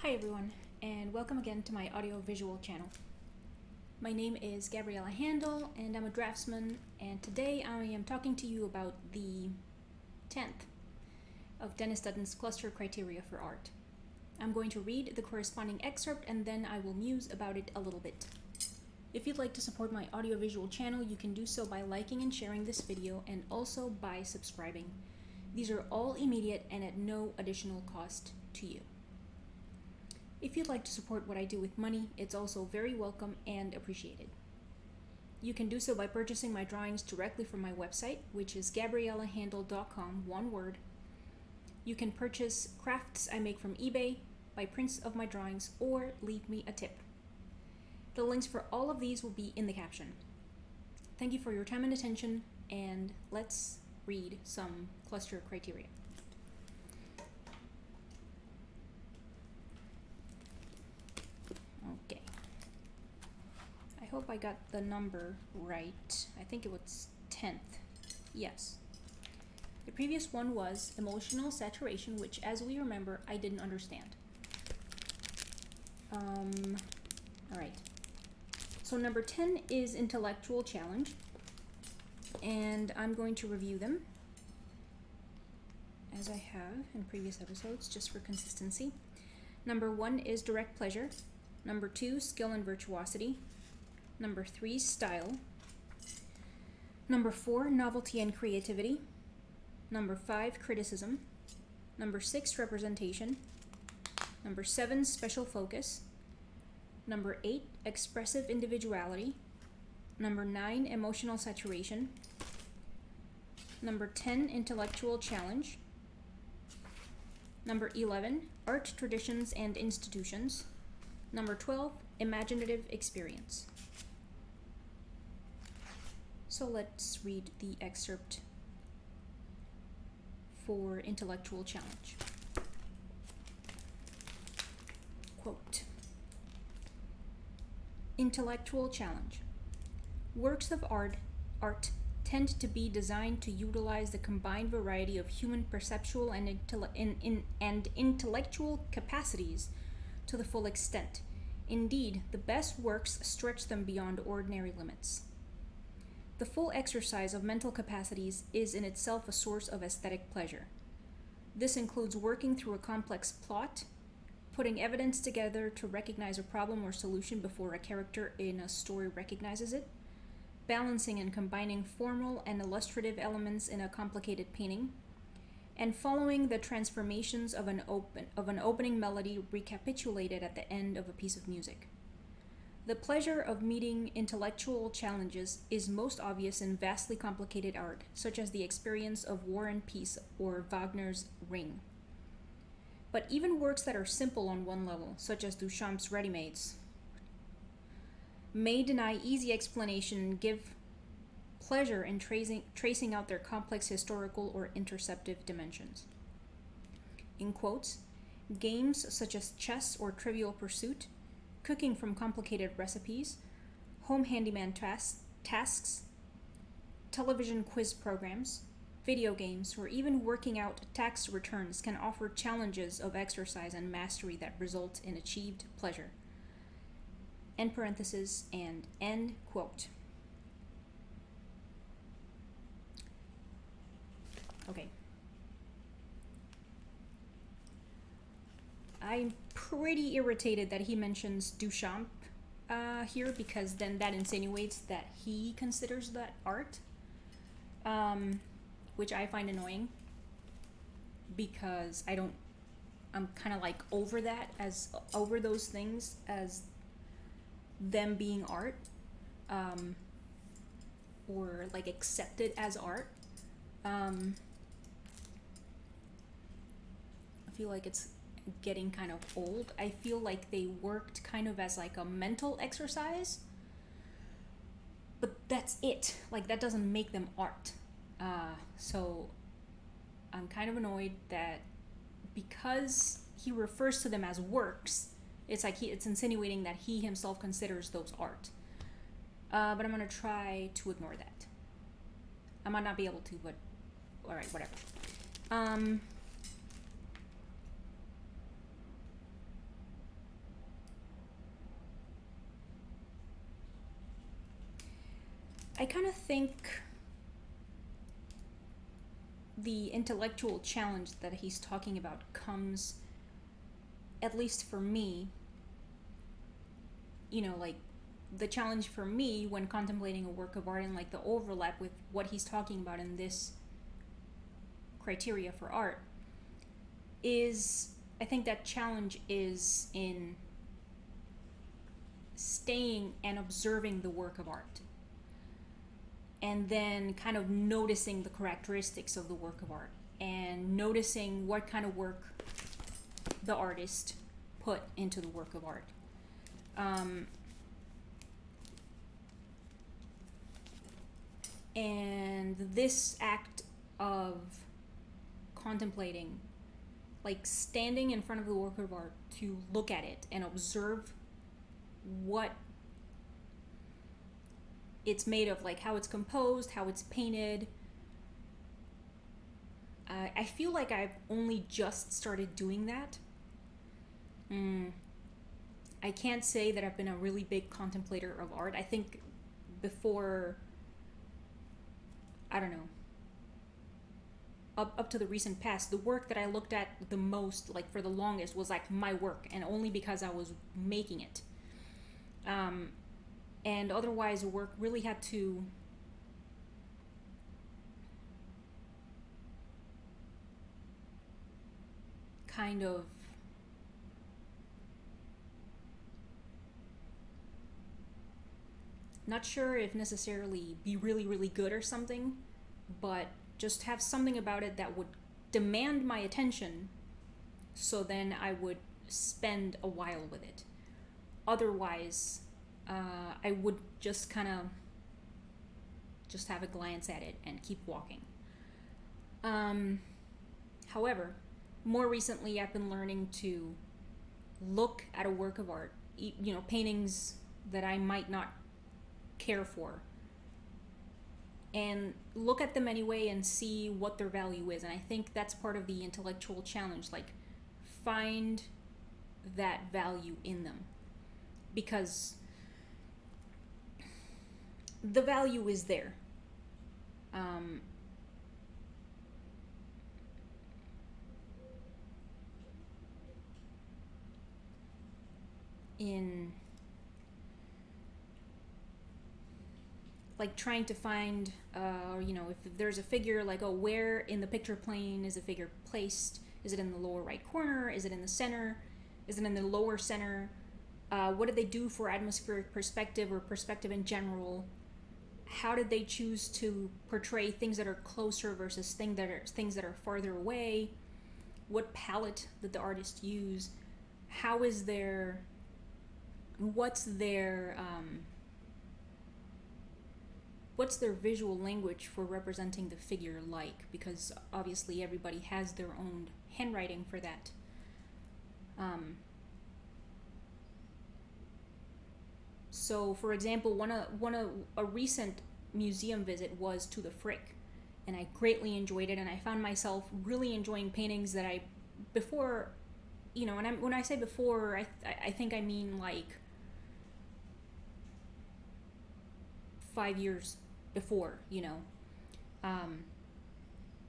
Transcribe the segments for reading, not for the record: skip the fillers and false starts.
Hi everyone, and welcome again to my audiovisual channel. My name is Gabriela Handal, and I'm a draftsman, and today I am talking to you about the 10th of Denis Dutton's cluster criteria for art. I'm going to read the corresponding excerpt and then I will muse about it a little bit. If you'd like to support my audiovisual channel, you can do so by liking and sharing this video and also by subscribing. These are all immediate and at no additional cost to you. If you'd like to support what I do with money, it's also very welcome and appreciated. You can do so by purchasing my drawings directly from my website, which is gabrielahandal.com, one word. You can purchase crafts I make from eBay, buy prints of my drawings, or leave me a tip. The links for all of these will be in the caption. Thank you for your time and attention, and let's read some cluster criteria. Okay. I hope I got the number right. I think it was 10th. Yes. The previous one was emotional saturation, which, as we remember, I didn't understand. Alright. So number 10 is intellectual challenge, and I'm going to review them as I have in previous episodes, just for consistency. Number 1 is direct pleasure. Number 2, skill and virtuosity. Number 3, style. Number 4, novelty and creativity. Number 5, criticism. Number 6, representation. Number 7, special focus. Number 8, expressive individuality. Number 9, emotional saturation. Number 10, intellectual challenge. Number 11, art traditions and institutions. Number 12, imaginative experience. So let's read the excerpt for intellectual challenge. Quote, intellectual challenge. Works of art tend to be designed to utilize the combined variety of human perceptual and intellectual capacities to the full extent. Indeed, the best works stretch them beyond ordinary limits. The full exercise of mental capacities is in itself a source of aesthetic pleasure. This includes working through a complex plot, putting evidence together to recognize a problem or solution before a character in a story recognizes it, balancing and combining formal and illustrative elements in a complicated painting, and following the transformations of an opening melody recapitulated at the end of a piece of music. The pleasure of meeting intellectual challenges is most obvious in vastly complicated art, such as the experience of War and Peace or Wagner's Ring. But even works that are simple on one level, such as Duchamp's Ready-Mades, may deny easy explanation and give pleasure in tracing out their complex historical or interceptive dimensions. In quotes, games such as chess or Trivial Pursuit, cooking from complicated recipes, home handyman tasks, television quiz programs, video games, or even working out tax returns can offer challenges of exercise and mastery that result in achieved pleasure. End parenthesis and end quote. Okay. I'm pretty irritated that he mentions Duchamp here, because then that insinuates that he considers that art, which I find annoying, because I'm kind of like over those things as them being art, or like accepted as art. I feel like it's getting kind of old. I feel like they worked kind of as like a mental exercise, but that's it. Like, that doesn't make them art. So I'm kind of annoyed that because he refers to them as works, it's like it's insinuating that he himself considers those art. But I'm gonna try to ignore that. I might not be able to, but alright, whatever. I kind of think the intellectual challenge that he's talking about comes, at least for me, like the challenge for me when contemplating a work of art and like the overlap with what he's talking about in this criteria for art is, I think that challenge is in staying and observing the work of art and then kind of noticing the characteristics of the work of art and noticing what kind of work the artist put into the work of art. And this act of contemplating, like standing in front of the work of art to look at it and observe what it's made of, like how it's composed, how it's painted. I feel like I've only just started doing that. I can't say that I've been a really big contemplator of art. I think before, I don't know, up to the recent past, the work that I looked at the most, like for the longest, was like my work, and only because I was making it. And otherwise, work really had to kind of not sure if necessarily be really, really good or something, but just have something about it that would demand my attention, so then I would spend a while with it. Otherwise, I would just kind of just have a glance at it and keep walking. However, more recently I've been learning to look at a work of art, paintings that I might not care for, and look at them anyway and see what their value is. And I think that's part of the intellectual challenge, like find that value in them, because the value is there. In like trying to find, if there's a figure, like, where in the picture plane is a figure placed? Is it in the lower right corner? Is it in the center? Is it in the lower center? What did they do for atmospheric perspective or perspective in general? How did they choose to portray things that are closer versus things that are farther away? What palette did the artist use? What's their visual language for representing the figure like? Because obviously everybody has their own handwriting for that. So, for example, a recent museum visit was to the Frick, and I greatly enjoyed it, and I found myself really enjoying paintings that I before, and when I say before, I think I mean like 5 years before,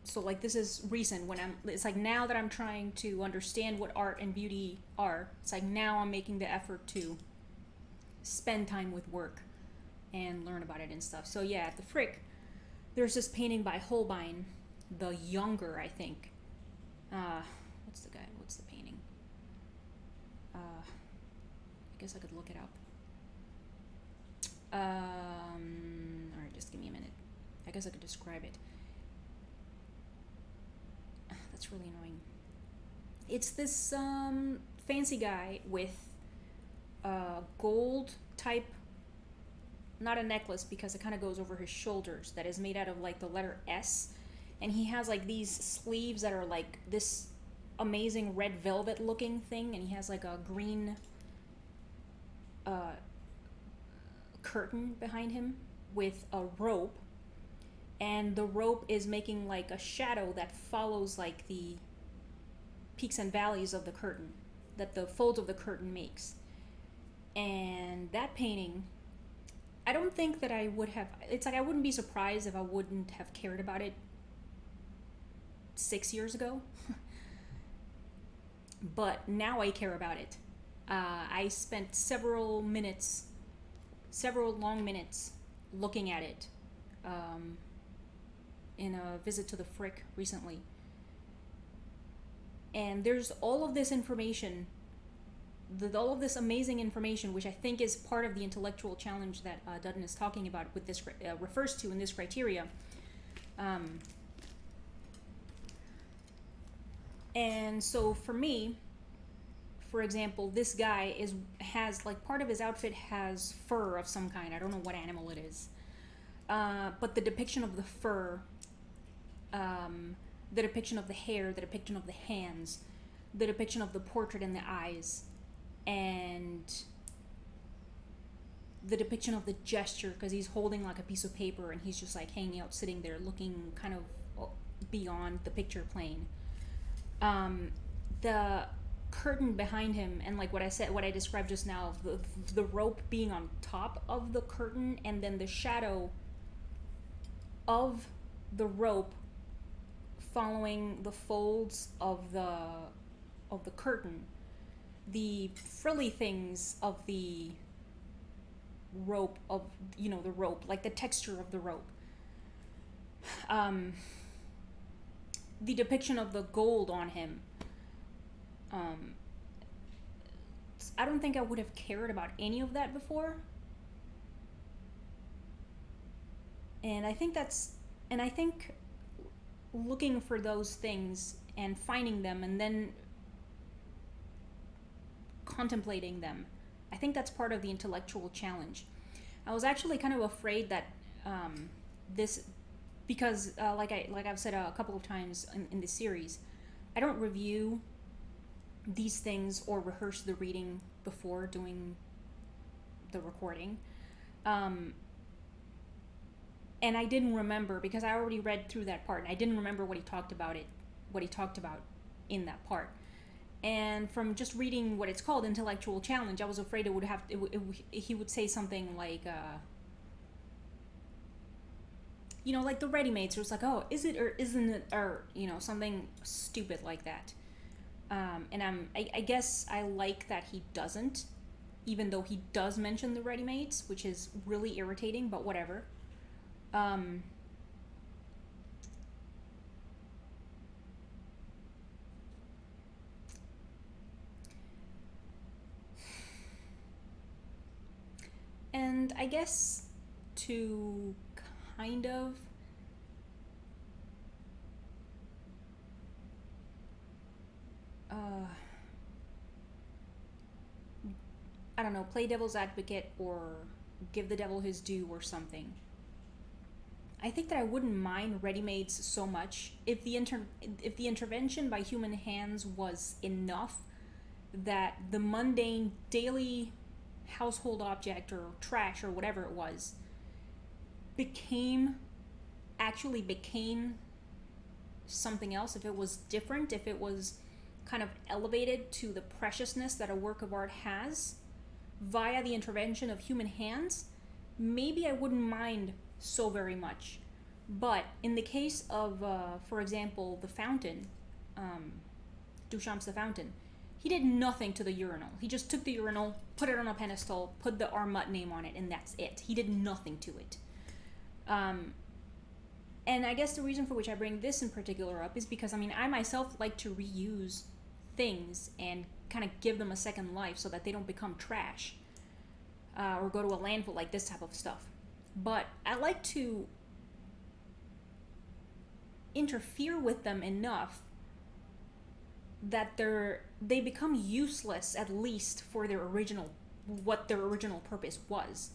so like this is recent. It's like now that I'm trying to understand what art and beauty are, it's like now I'm making the effort to spend time with work and learn about it and stuff. So yeah, at the Frick, there's this painting by Holbein, the Younger, I think. What's the painting? I guess I could look it up. Alright, just give me a minute. I guess I could describe it. That's really annoying. It's this fancy guy with gold type, not a necklace because it kind of goes over his shoulders, that is made out of like the letter S, and he has like these sleeves that are like this amazing red velvet looking thing, and he has like a green curtain behind him with a rope, and the rope is making like a shadow that follows like the peaks and valleys of the curtain that the folds of the curtain makes. And that painting I don't think that I would have. It's like I wouldn't be surprised if I wouldn't have cared about it 6 years ago. But now I care about it. I spent several long minutes looking at it in a visit to the Frick recently. And there's all of this information, all of this amazing information, which I think is part of the intellectual challenge that Dutton is talking about with this, refers to in this criteria. And so for me, for example, this guy has like part of his outfit has fur of some kind. I don't know what animal it is, but the depiction of the fur, the depiction of the hair, the depiction of the hands, the depiction of the portrait in the eyes, and the depiction of the gesture, because he's holding like a piece of paper and he's just like hanging out, sitting there, looking kind of beyond the picture plane. The curtain behind him, and like what I described just now, the rope being on top of the curtain, and then the shadow of the rope following the folds of the curtain, the frilly things of the rope, the rope, like the texture of the rope, the depiction of the gold on him. I don't think I would have cared about any of that before. And I think looking for those things and finding them and then contemplating them, I think that's part of the intellectual challenge. I was actually kind of afraid that this, because like I've said a couple of times in this series, I don't review these things or rehearse the reading before doing the recording. And I didn't remember, because I already read through that part, and I didn't remember what he talked about in that part. And from just reading what it's called, intellectual challenge, I was afraid he would say something like, like the ready-mades. It was like, oh, is it or isn't it, or something stupid like that. And I guess I like that he doesn't, even though he does mention the ready-mades, which is really irritating, but whatever. And I guess to kind of I don't know, play devil's advocate or give the devil his due or something. I think that I wouldn't mind ready-mades so much if the intervention by human hands was enough that the mundane daily household object or trash or whatever it was became something else, if it was different, if it was kind of elevated to the preciousness that a work of art has via the intervention of human hands, maybe I wouldn't mind so very much. But in the case of, for example, the fountain, Duchamp's The Fountain, he did nothing to the urinal. He just took the urinal, put it on a pedestal, put the Armut name on it, and that's it. He did nothing to it. And I guess the reason for which I bring this in particular up is because, I myself like to reuse things and kind of give them a second life so that they don't become trash or go to a landfill, like this type of stuff. But I like to interfere with them enough that they become useless, at least for what their original purpose was.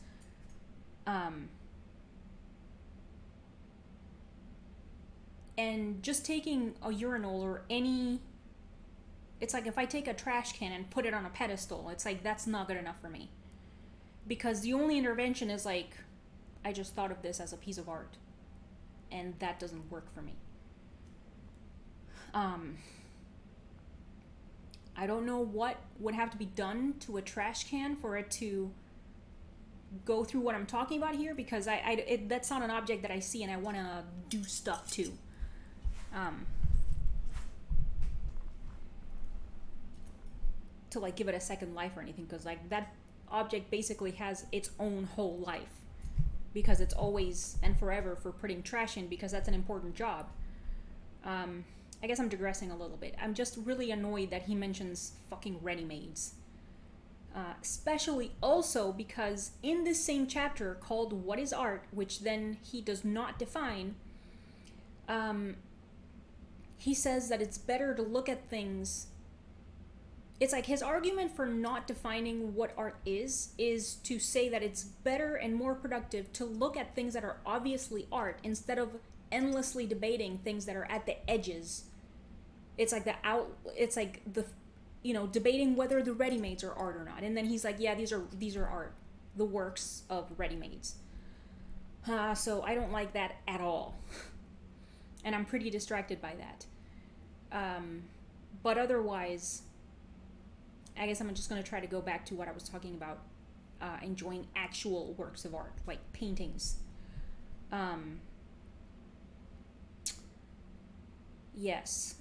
And just taking a urinal or it's like if I take a trash can and put it on a pedestal, it's like that's not good enough for me. Because the only intervention is like, I just thought of this as a piece of art, and that doesn't work for me. I don't know what would have to be done to a trash can for it to go through what I'm talking about here, because that's not an object that I see and I want to do stuff to. To like give it a second life or anything, because like that object basically has its own whole life, because it's always and forever for putting trash in, because that's an important job. I guess I'm digressing a little bit. I'm just really annoyed that he mentions fucking ready-mades. Especially also because in this same chapter called What is Art, which then he does not define, he says that it's better to look at things. It's like his argument for not defining what art is to say that it's better and more productive to look at things that are obviously art instead of endlessly debating things that are at the edges. It's like debating whether the ready-mades are art or not. And then he's like, yeah, these are art, the works of ready-mades. So I don't like that at all. And I'm pretty distracted by that. But otherwise, I guess I'm just going to try to go back to what I was talking about, enjoying actual works of art, like paintings. Yes.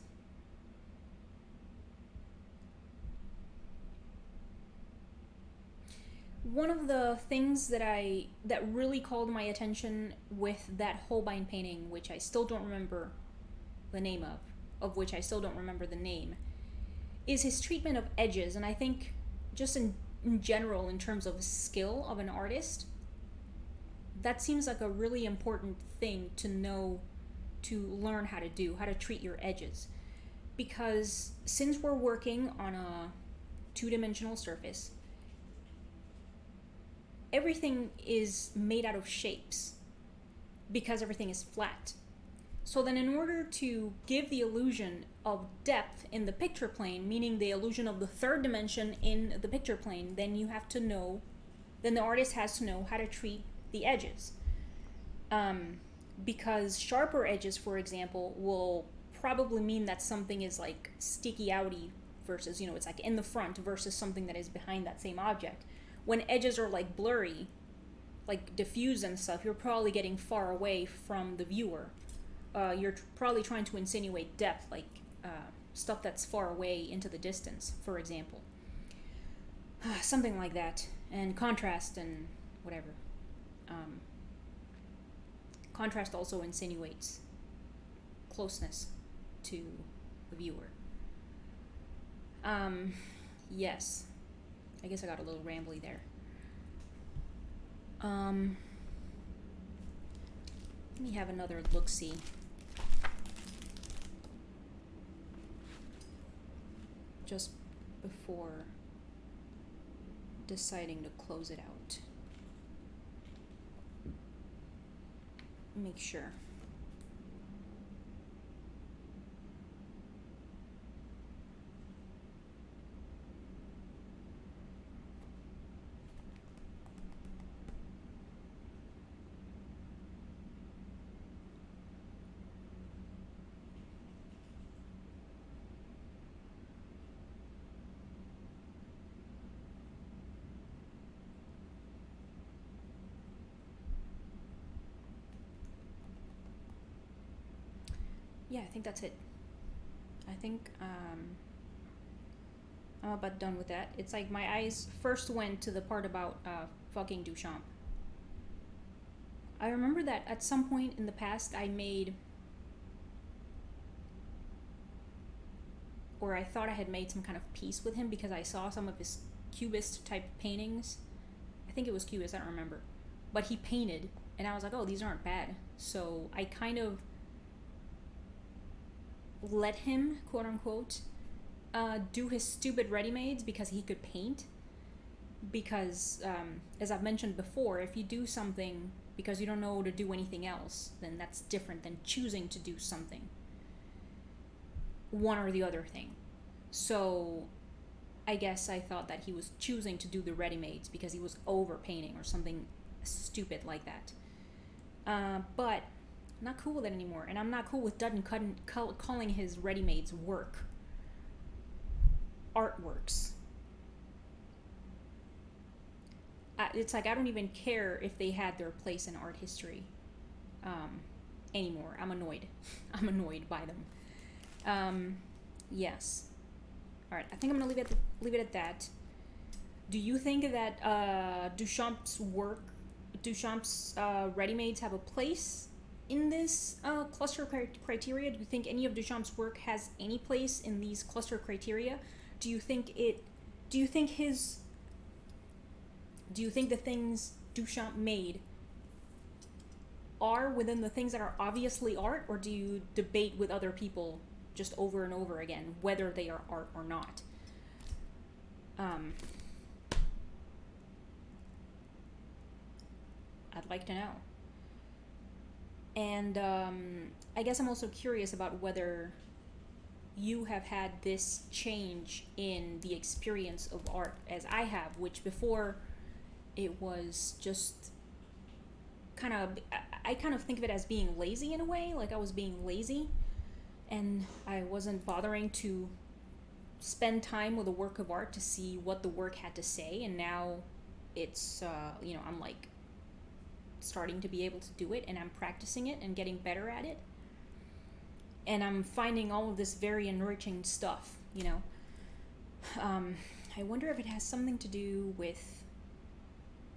One of the things that really called my attention with that Holbein painting, which I still don't remember the name of which I still don't remember the name, is his treatment of edges. And I think just in general, in terms of skill of an artist, that seems like a really important thing to know, to learn how to treat your edges. Because since we're working on a two-dimensional surface, everything is made out of shapes because everything is flat. So then in order to give the illusion of depth in the picture plane, meaning the illusion of the third dimension in the picture plane, then the artist has to know how to treat the edges. Because sharper edges, for example, will probably mean that something is like sticky outy versus, it's like in the front versus something that is behind that same object. When edges are like blurry, like diffuse and stuff, you're probably getting far away from the viewer. You're probably trying to insinuate depth, like stuff that's far away into the distance, for example. Something like that. And contrast and whatever. Contrast also insinuates closeness to the viewer. Yes. I guess I got a little rambly there. Let me have another look-see. Just before deciding to close it out. Make sure. Yeah, I think that's it. I think I'm about done with that. It's like my eyes first went to the part about fucking Duchamp. I remember that at some point in the past I thought I had made some kind of peace with him because I saw some of his cubist type paintings. I think it was cubist, I don't remember. But he painted, and I was like, oh, these aren't bad. So I kind of let him, quote unquote, do his stupid ready-mades because he could paint. Because, as I've mentioned before, if you do something because you don't know to do anything else, then that's different than choosing to do something. One or the other thing. So, I guess I thought that he was choosing to do the ready-mades because he was over-painting or something stupid like that. But I'm not cool with it anymore, and I'm not cool with Dutton calling his ready-mades artworks. it's like I don't even care if they had their place in art history anymore. I'm annoyed. I'm annoyed by them. Yes. All right. I think I'm gonna leave it at that. Do you think that Duchamp's ready-mades have a place in this cluster criteria? Do you think any of Duchamp's work has any place in these cluster criteria? Do you think the things Duchamp made are within the things that are obviously art, or do you debate with other people just over and over again whether they are art or not? I'd like to know. And I guess I'm also curious about whether you have had this change in the experience of art as I have, which before it was just I kind of think of it as being lazy in a way, like I was being lazy and I wasn't bothering to spend time with a work of art to see what the work had to say, and now it's I'm like starting to be able to do it, and I'm practicing it and getting better at it, and I'm finding all of this very enriching stuff, I wonder if it has something to do with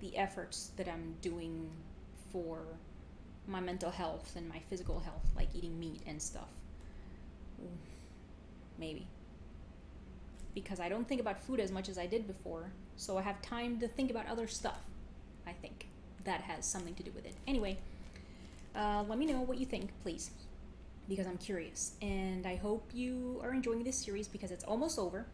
the efforts that I'm doing for my mental health and my physical health, like eating meat and stuff. Maybe. Because I don't think about food as much as I did before, so I have time to think about other stuff. I think that has something to do with it. Anyway, let me know what you think, please, because I'm curious. And I hope you are enjoying this series because it's almost over.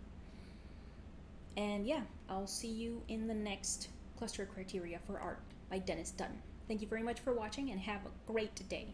And yeah, I'll see you in the next Cluster Criteria for Art by Denis Dutton. Thank you very much for watching and have a great day.